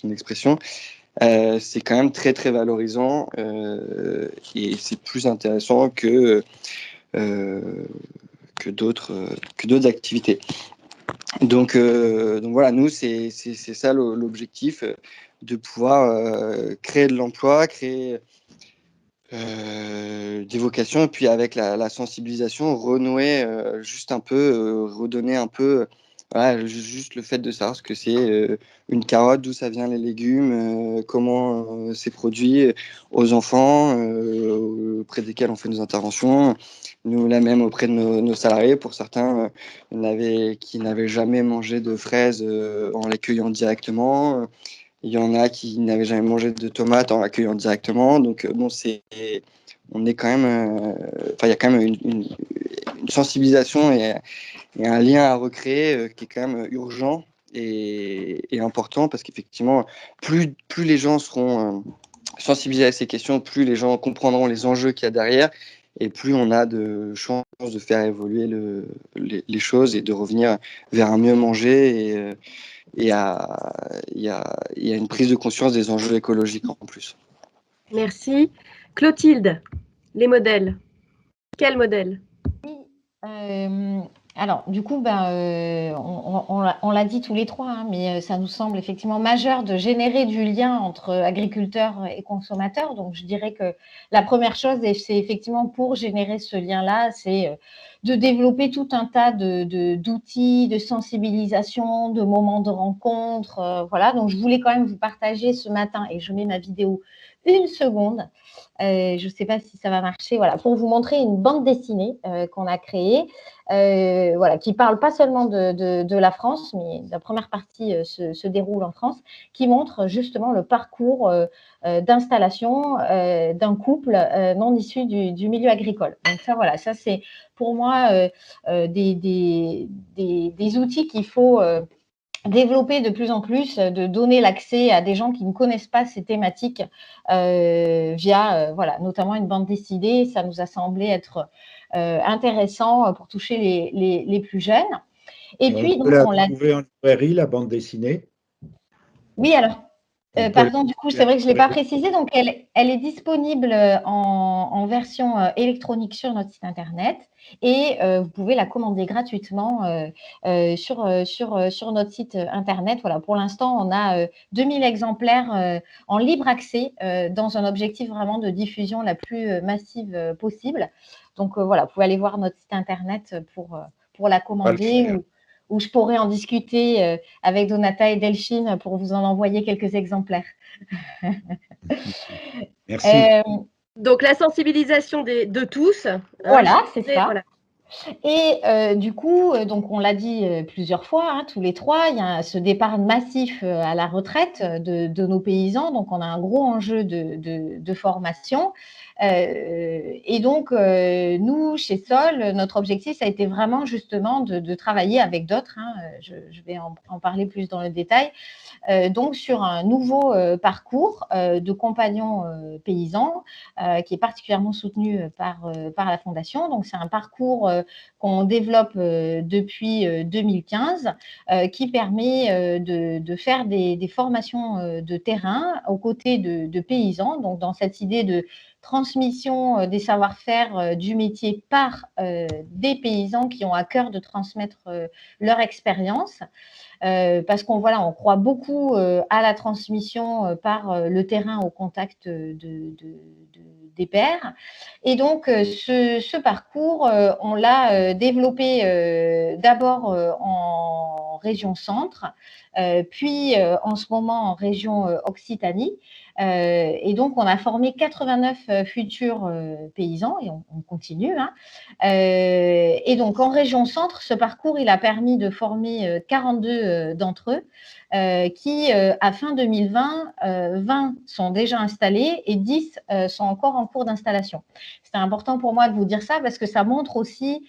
expression, c'est quand même très très valorisant et c'est plus intéressant que d'autres activités. Donc voilà, nous c'est ça l'objectif, de pouvoir créer de l'emploi, créer des vocations, et puis avec la sensibilisation, renouer juste un peu, redonner un peu, voilà, juste le fait de savoir ce que c'est une carotte, d'où ça vient les légumes, comment c'est produit aux enfants auprès desquels on fait nos interventions, nous là même auprès de nos salariés, pour certains qui n'avaient jamais mangé de fraises en les cueillant directement. Il y en a qui n'avaient jamais mangé de tomates en l'accueillant directement. Donc, bon, on est quand même, il y a quand même une sensibilisation et un lien à recréer qui est quand même urgent et important, parce qu'effectivement, plus les gens seront sensibilisés à ces questions, plus les gens comprendront les enjeux qu'il y a derrière, et plus on a de chances de faire évoluer les choses et de revenir vers un mieux manger il y a une prise de conscience des enjeux écologiques en plus. Merci. Clotilde, les modèles. Quel modèle? Alors, du coup, on l'a dit tous les trois, hein, mais ça nous semble effectivement majeur de générer du lien entre agriculteurs et consommateurs. Donc, je dirais que la première chose, c'est effectivement pour générer ce lien-là, c'est de développer tout un tas d'outils, de sensibilisation, de moments de rencontre. Voilà, donc je voulais quand même vous partager ce matin, et je mets ma vidéo une seconde. Je ne sais pas si ça va marcher, voilà, pour vous montrer une bande dessinée qu'on a créée, voilà, qui parle pas seulement de la France, mais la première partie se déroule en France, qui montre justement le parcours d'installation d'un couple non issu du milieu agricole. Donc ça, voilà, ça c'est pour moi des outils qu'il faut développer de plus en plus, de donner l'accès à des gens qui ne connaissent pas ces thématiques via voilà, notamment une bande dessinée. Ça nous a semblé être intéressant pour toucher les plus jeunes. Et puis, on peut la trouver en librairie, la bande dessinée? Oui, alors, pardon, du coup, c'est vrai que je ne l'ai pas précisé. Donc, elle est disponible en version électronique sur notre site internet, et vous pouvez la commander gratuitement sur notre site internet. Voilà, pour l'instant, on a 2000 exemplaires en libre accès dans un objectif vraiment de diffusion la plus massive possible. Donc, voilà, vous pouvez aller voir notre site internet pour la commander. où je pourrais en discuter avec Donata et Delphine pour vous en envoyer quelques exemplaires. Merci. Donc, la sensibilisation de tous. Voilà, c'est ça. Voilà. Et du coup, donc on l'a dit plusieurs fois, hein, tous les trois, il y a ce départ massif à la retraite de nos paysans. Donc, on a un gros enjeu de formation. Et donc, nous, chez Sol, notre objectif, ça a été vraiment justement de travailler avec d'autres. Hein, je vais en parler plus dans le détail. Donc sur un nouveau parcours de compagnons paysans qui est particulièrement soutenu par la Fondation. Donc c'est un parcours qu'on développe depuis 2015 qui permet de faire des formations de terrain aux côtés de paysans. Donc dans cette idée de transmission des savoir-faire du métier par des paysans qui ont à cœur de transmettre leur expérience. Parce qu'on on croit beaucoup à la transmission par le terrain au contact des pairs. Et donc, ce parcours, on l'a développé d'abord en région centre, puis en ce moment en région Occitanie. Et donc, on a formé 89 futurs paysans et on continue. Hein. Et donc, en région centre, ce parcours, il a permis de former 42 d'entre eux qui, à fin 2020, 20 sont déjà installés et 10 sont encore en cours d'installation. C'est important pour moi de vous dire ça parce que ça montre aussi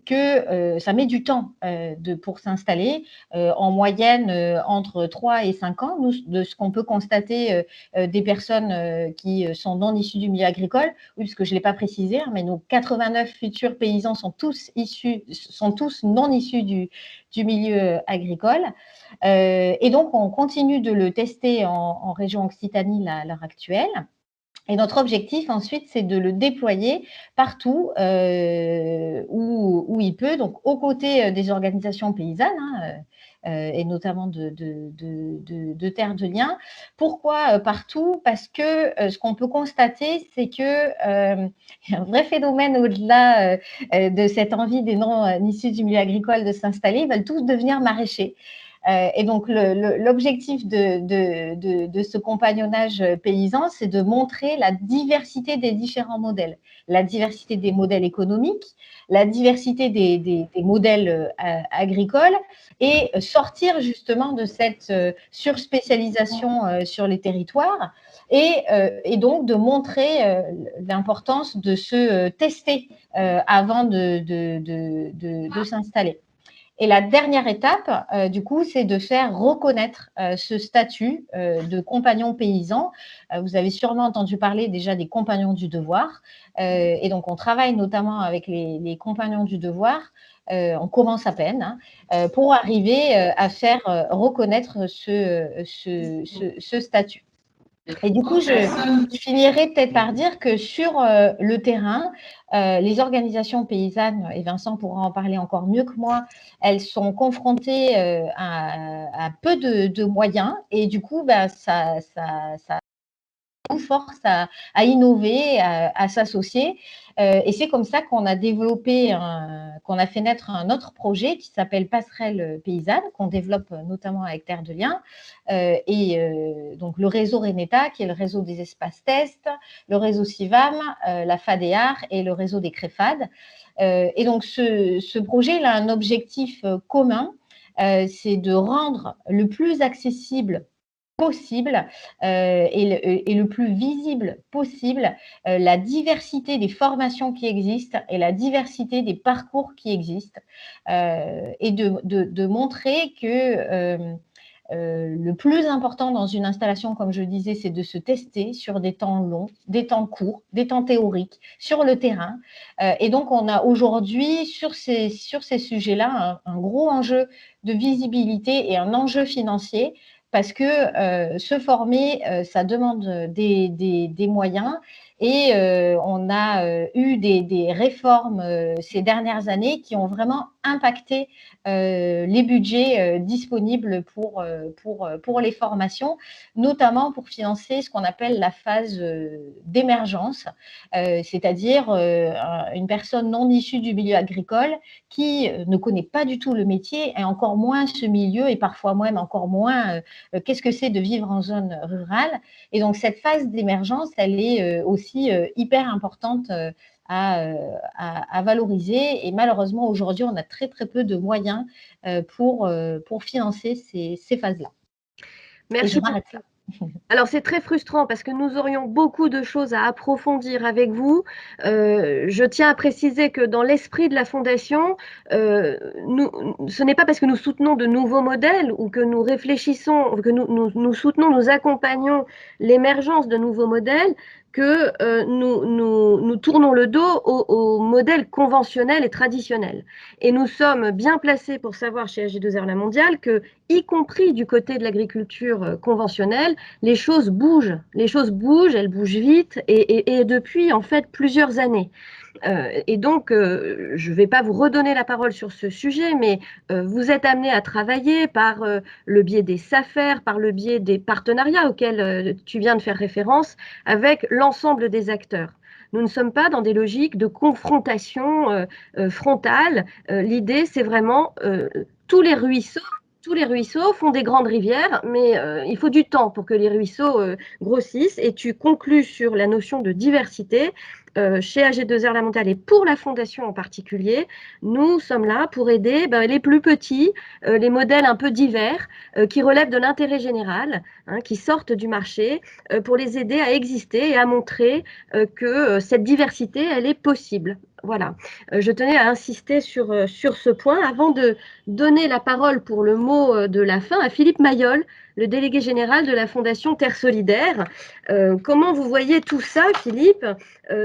que ça met du temps pour s'installer, en moyenne entre 3 et 5 ans. Nous, de ce qu'on peut constater des personnes qui sont non issues du milieu agricole, oui, parce que je ne l'ai pas précisé, hein, mais nos 89 futurs paysans sont tous non issus du milieu agricole. Et donc, on continue de le tester en région Occitanie à l'heure actuelle. Et notre objectif ensuite, c'est de le déployer partout où il peut, donc aux côtés des organisations paysannes, hein, et notamment de Terre de Liens. Pourquoi partout? Parce que ce qu'on peut constater, c'est qu'il y a un vrai phénomène au-delà de cette envie des non issus du milieu agricole de s'installer. Ils veulent tous devenir maraîchers. Et donc, l'objectif de ce compagnonnage paysan, c'est de montrer la diversité des différents modèles, la diversité des modèles économiques, la diversité des modèles agricoles et sortir justement de cette surspécialisation sur les territoires et donc de montrer l'importance de se tester avant de s'installer. Et la dernière étape, du coup, c'est de faire reconnaître ce statut de compagnon paysan. Vous avez sûrement entendu parler déjà des compagnons du devoir. Et donc, on travaille notamment avec les compagnons du devoir. On commence à peine pour arriver à faire reconnaître ce statut. Et du coup, je finirai peut-être par dire que sur le terrain, les organisations paysannes, et Vincent pourra en parler encore mieux que moi, elles sont confrontées à peu de moyens et du coup, ça nous force à innover, à s'associer. Et c'est comme ça qu'on a développé, qu'on a fait naître un autre projet qui s'appelle Passerelle Paysanne, qu'on développe notamment avec Terre de Liens. Donc le réseau Reneta, qui est le réseau des espaces tests, le réseau CIVAM, la FADEAR et le réseau des CREFAD. Et donc ce projet, il a un objectif commun, c'est de rendre le plus accessible possible et le plus visible possible la diversité des formations qui existent et la diversité des parcours qui existent et de montrer que le plus important dans une installation, comme je disais, c'est de se tester sur des temps longs, des temps courts, des temps théoriques, sur le terrain. Et donc, on a aujourd'hui, sur ces sujets-là, un gros enjeu de visibilité et un enjeu financier parce que se former, ça demande des moyens Et on a eu des réformes ces dernières années qui ont vraiment impacté les budgets disponibles pour les formations, notamment pour financer ce qu'on appelle la phase d'émergence, c'est-à-dire une personne non issue du milieu agricole qui ne connaît pas du tout le métier et encore moins ce milieu et parfois même encore moins qu'est-ce que c'est de vivre en zone rurale. Et donc cette phase d'émergence, elle est aussi hyper importante à valoriser. Et malheureusement, aujourd'hui, on a très, très peu de moyens pour financer ces phases-là. Merci beaucoup. Alors, c'est très frustrant parce que nous aurions beaucoup de choses à approfondir avec vous. Je tiens à préciser que dans l'esprit de la Fondation, ce n'est pas parce que nous soutenons de nouveaux modèles ou que nous réfléchissons, que nous soutenons, nous accompagnons l'émergence de nouveaux modèles que nous tournons le dos au modèle conventionnel et traditionnel. Et nous sommes bien placés pour savoir chez AG2R La Mondiale que, y compris du côté de l'agriculture conventionnelle, les choses bougent, elles bougent vite et depuis en fait plusieurs années. Et donc, je ne vais pas vous redonner la parole sur ce sujet, mais vous êtes amenés à travailler par le biais des SAFER, par le biais des partenariats auxquels tu viens de faire référence, avec l'ensemble des acteurs. Nous ne sommes pas dans des logiques de confrontation frontale. L'idée, c'est vraiment tous les ruisseaux font des grandes rivières, mais il faut du temps pour que les ruisseaux grossissent. Et tu conclus sur la notion de diversité. Chez AG2R La Mondiale et pour la Fondation en particulier, nous sommes là pour aider les plus petits, les modèles un peu divers, qui relèvent de l'intérêt général, qui sortent du marché, pour les aider à exister et à montrer que cette diversité, elle est possible. Voilà, je tenais à insister sur ce point avant de donner la parole pour le mot de la fin à Philippe Mayol, le délégué général de la Fondation Terre Solidaire. Comment vous voyez tout ça, Philippe,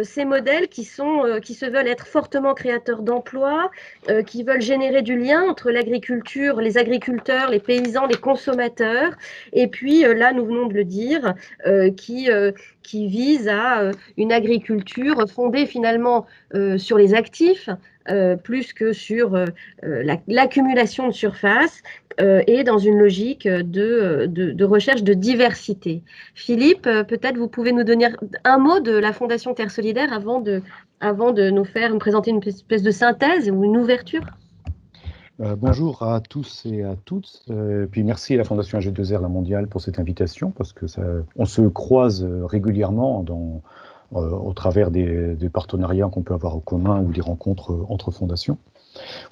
ces modèles qui se veulent être fortement créateurs d'emplois, qui veulent générer du lien entre l'agriculture, les agriculteurs, les paysans, les consommateurs, et puis là, nous venons de le dire, qui visent à une agriculture fondée finalement sur les actifs, plus que sur l'accumulation de surface et dans une logique de recherche de diversité. Philippe, peut-être vous pouvez nous donner un mot de la Fondation Terre Solidaire avant de nous présenter une espèce de synthèse ou une ouverture. Bonjour à tous et à toutes. Puis merci à la Fondation AG2R La Mondiale pour cette invitation, parce que on se croise régulièrement au travers des partenariats qu'on peut avoir en commun ou des rencontres entre fondations.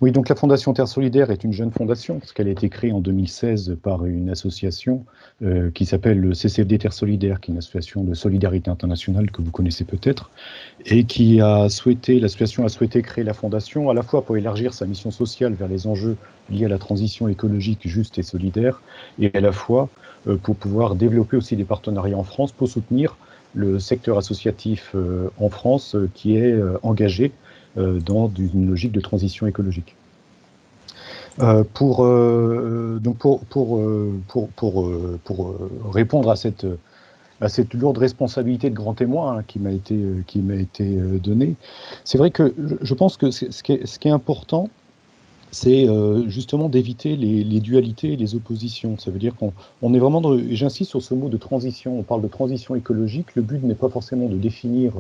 Oui, donc la Fondation Terre Solidaire est une jeune fondation, parce qu'elle a été créée en 2016 par une association qui s'appelle le CCFD Terre Solidaire, qui est une association de solidarité internationale que vous connaissez peut-être, et qui l'association a souhaité créer la fondation à la fois pour élargir sa mission sociale vers les enjeux liés à la transition écologique juste et solidaire, et à la fois pour pouvoir développer aussi des partenariats en France pour soutenir le secteur associatif en France qui est engagé dans une logique de transition écologique. Pour répondre à cette lourde responsabilité de grand témoin qui m'a été donnée, c'est vrai que je pense que ce qui est important, c'est justement d'éviter les dualités et les oppositions. Ça veut dire qu'on est vraiment, et j'insiste sur ce mot de transition, on parle de transition écologique, le but n'est pas forcément de définir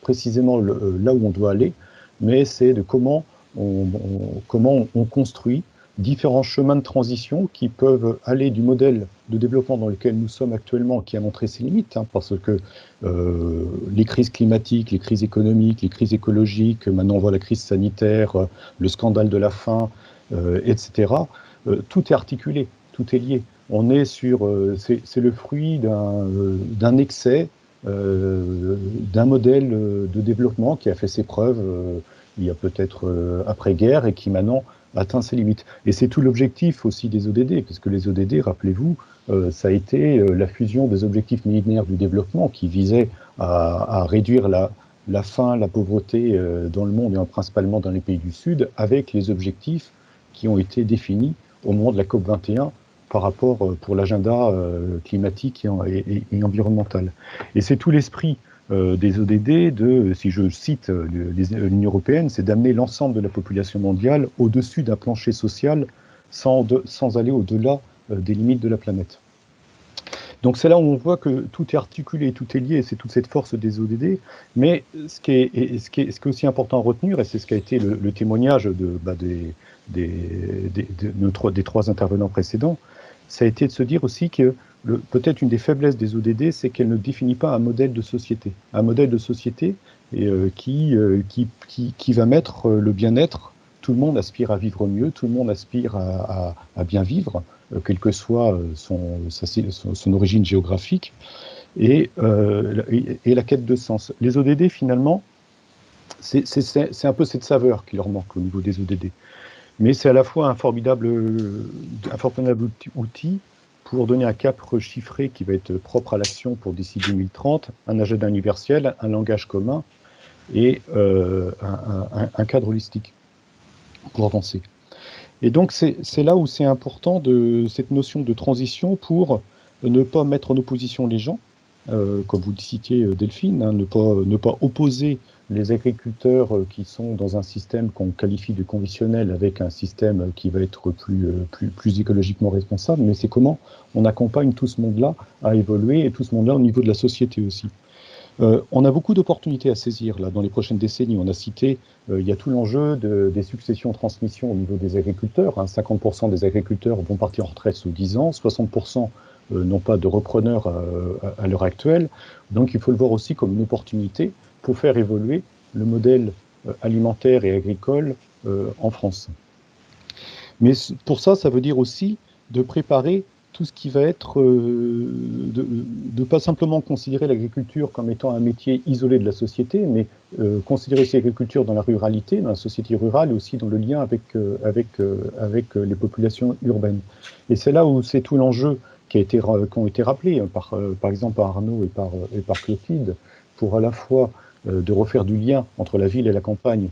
précisément là où on doit aller, mais c'est de comment on construit différents chemins de transition qui peuvent aller du modèle de développement dans lequel nous sommes actuellement, qui a montré ses limites, parce que les crises climatiques, les crises économiques, les crises écologiques, maintenant on voit la crise sanitaire, le scandale de la faim, etc. Tout est articulé, tout est lié. On est c'est le fruit d'un excès, d'un modèle de développement qui a fait ses preuves il y a peut-être après-guerre et qui maintenant atteint ses limites. Et c'est tout l'objectif aussi des ODD, parce que les ODD, rappelez-vous, ça a été la fusion des objectifs millénaires du développement qui visait à réduire la faim, la pauvreté dans le monde et principalement dans les pays du Sud, avec les objectifs qui ont été définis au moment de la COP21 par rapport pour l'agenda climatique et environnemental. Et c'est tout l'esprit des ODD, si je cite l'Union européenne, c'est d'amener l'ensemble de la population mondiale au-dessus d'un plancher social sans aller au-delà des limites de la planète. Donc c'est là où on voit que tout est articulé, tout est lié, c'est toute cette force des ODD, mais ce qui est aussi important à retenir, et c'est ce qui a été le témoignage des trois intervenants précédents, ça a été de se dire aussi que peut-être une des faiblesses des ODD, c'est qu'elle ne définit pas un modèle de société. Un modèle de société qui va mettre le bien-être. Tout le monde aspire à vivre mieux, tout le monde aspire à bien vivre, quelle que soit son origine géographique, et la quête de sens. Les ODD, finalement, c'est un peu cette saveur qui leur manque au niveau des ODD. Mais c'est à la fois un formidable outil pour donner un cap chiffré qui va être propre à l'action pour d'ici 2030, un agenda universel, un langage commun et un cadre holistique pour avancer. Et donc c'est là où c'est important cette notion de transition pour ne pas mettre en opposition les gens, comme vous citiez Delphine, hein, ne pas opposer les agriculteurs qui sont dans un système qu'on qualifie de conditionnel avec un système qui va être plus écologiquement responsable, mais c'est comment on accompagne tout ce monde-là à évoluer et tout ce monde-là au niveau de la société aussi. On a beaucoup d'opportunités à saisir là dans les prochaines décennies. On a cité, il y a tout l'enjeu des successions-transmissions au niveau des agriculteurs. Hein, 50% des agriculteurs vont partir en retraite sous 10 ans, 60% n'ont pas de repreneurs à l'heure actuelle. Donc il faut le voir aussi comme une opportunité pour faire évoluer le modèle alimentaire et agricole en France. Mais pour ça, ça veut dire aussi de préparer tout ce qui va être de pas simplement considérer l'agriculture comme étant un métier isolé de la société, mais considérer aussi l'agriculture dans la ruralité, dans la société rurale, et aussi dans le lien avec les populations urbaines. Et c'est là où c'est tout l'enjeu qui ont été rappelés par exemple par Arnaud et par Clotilde, pour à la fois de refaire du lien entre la ville et la campagne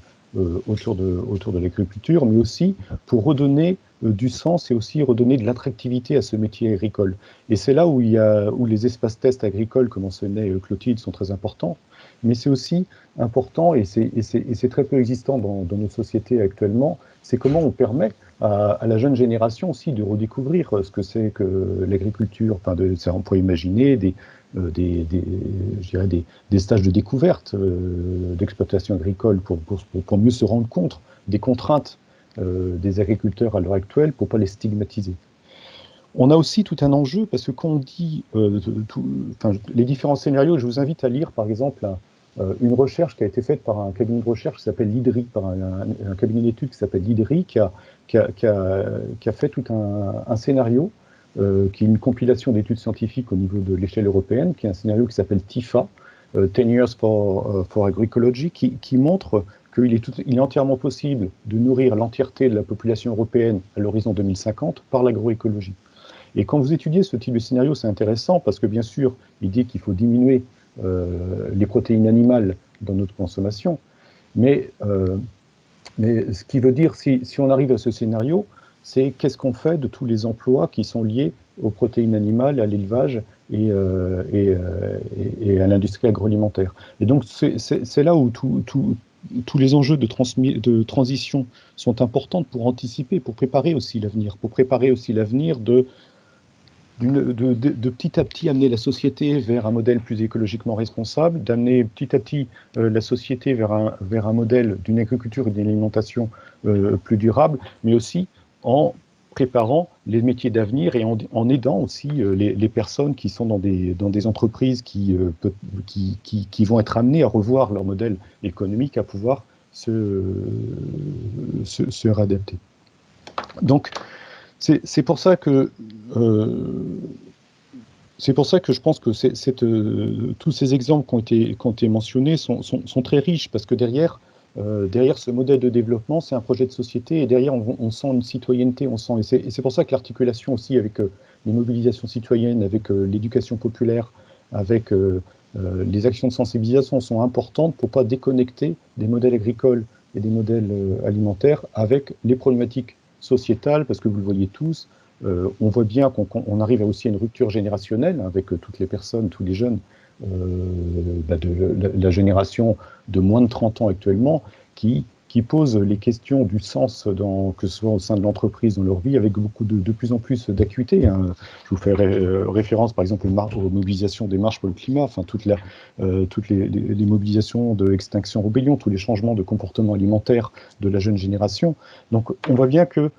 autour de l'agriculture, mais aussi pour redonner du sens et aussi redonner de l'attractivité à ce métier agricole. Et c'est là où les espaces tests agricoles, comme mentionnait Clotilde, sont très importants, mais c'est aussi important, et c'est très peu existant dans nos sociétés actuellement, c'est comment on permet à la jeune génération aussi de redécouvrir ce que c'est que l'agriculture. Enfin, on pourrait imaginer des stages de découverte d'exploitation agricole pour mieux se rendre compte des contraintes des agriculteurs à l'heure actuelle pour ne pas les stigmatiser. On a aussi tout un enjeu parce que quand on dit les différents scénarios, je vous invite à lire par exemple une recherche qui a été faite par un cabinet de recherche qui s'appelle l'IDRI, par un cabinet d'études qui s'appelle l'IDRI, qui a fait tout un scénario qui est une compilation d'études scientifiques au niveau de l'échelle européenne, qui est un scénario qui s'appelle TIFA, 10 Years for Agroecology, qui montre qu'il est entièrement possible de nourrir l'entièreté de la population européenne à l'horizon 2050 par l'agroécologie. Et quand vous étudiez ce type de scénario, c'est intéressant parce que bien sûr, il dit qu'il faut diminuer les protéines animales dans notre consommation, mais ce qui veut dire, si on arrive à ce scénario, c'est qu'est-ce qu'on fait de tous les emplois qui sont liés aux protéines animales, à l'élevage et à l'industrie agroalimentaire. Et donc c'est là où tous les enjeux de transition sont importants pour anticiper, pour préparer aussi l'avenir, de petit à petit amener la société vers un modèle plus écologiquement responsable, d'amener petit à petit la société vers un modèle d'une agriculture et d'une alimentation plus durable, mais aussi en préparant les métiers d'avenir et en aidant aussi les personnes qui sont dans des entreprises qui vont être amenées à revoir leur modèle économique, à pouvoir se réadapter. Donc, c'est pour ça que je pense que tous ces exemples qui ont été mentionnés sont très riches, parce que derrière ce modèle de développement, c'est un projet de société, et derrière on sent une citoyenneté, et c'est pour ça que l'articulation aussi avec les mobilisations citoyennes, avec l'éducation populaire, avec les actions de sensibilisation sont importantes pour ne pas déconnecter des modèles agricoles et des modèles alimentaires avec les problématiques sociétales, parce que vous le voyez tous, on voit bien qu'on arrive aussi à une rupture générationnelle avec toutes les personnes, tous les jeunes de la génération de moins de 30 ans actuellement qui posent les questions du sens, que ce soit au sein de l'entreprise, dans leur vie, avec de plus en plus d'acuité. Hein. Je vous fais référence, par exemple, aux mobilisations des marches pour le climat, enfin, toutes les mobilisations de Extinction Rebellion, tous les changements de comportement alimentaire de la jeune génération. Donc, on voit bien que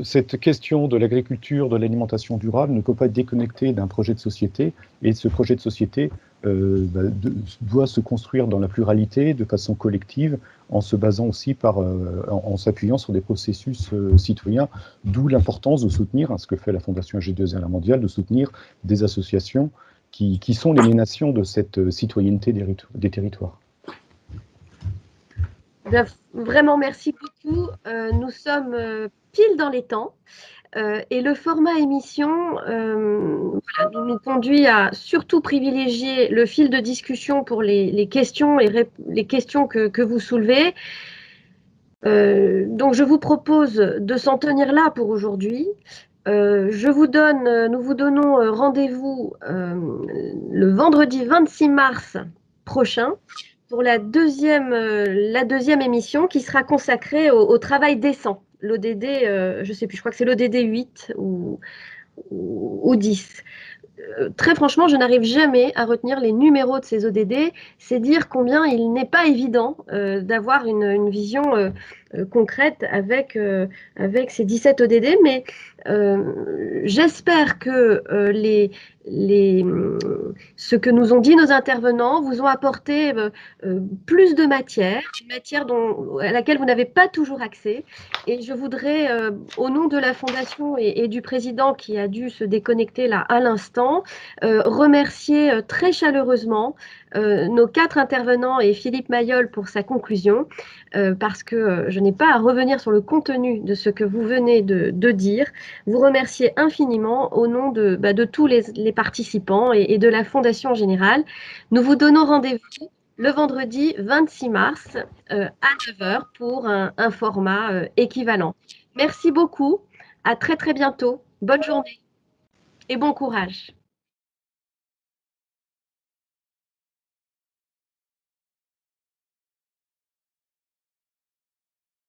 cette question de l'agriculture, de l'alimentation durable ne peut pas être déconnectée d'un projet de société, et ce projet de société doit se construire dans la pluralité, de façon collective, en se basant aussi en s'appuyant sur des processus citoyens, d'où l'importance de soutenir, ce que fait la Fondation AG2R mondiale, de soutenir des associations qui sont l'émanation de cette citoyenneté des territoires. Vraiment, merci beaucoup. Nous sommes pile dans les temps. Et le format émission nous conduit à surtout privilégier le fil de discussion pour les questions et les questions que vous soulevez. Donc, je vous propose de s'en tenir là pour aujourd'hui. Nous vous donnons rendez-vous le vendredi 26 mars prochain pour la deuxième émission qui sera consacrée au travail décent. L'ODD, je ne sais plus, je crois que c'est l'ODD 8 ou 10. Très franchement, je n'arrive jamais à retenir les numéros de ces ODD. C'est dire combien il n'est pas évident d'avoir une vision concrète avec ces 17 ODD, mais j'espère que ce que nous ont dit nos intervenants vous ont apporté plus de matière, une matière à laquelle vous n'avez pas toujours accès. Et je voudrais, au nom de la Fondation et du président qui a dû se déconnecter là à l'instant, remercier très chaleureusement nos 4 intervenants et Philippe Mayol pour sa conclusion, parce que je n'ai pas à revenir sur le contenu de ce que vous venez de dire. Vous remercier infiniment au nom de tous les participants et de la Fondation en général. Nous vous donnons rendez-vous le vendredi 26 mars à 9h pour un format équivalent. Merci beaucoup, à très très bientôt, bonne journée et bon courage.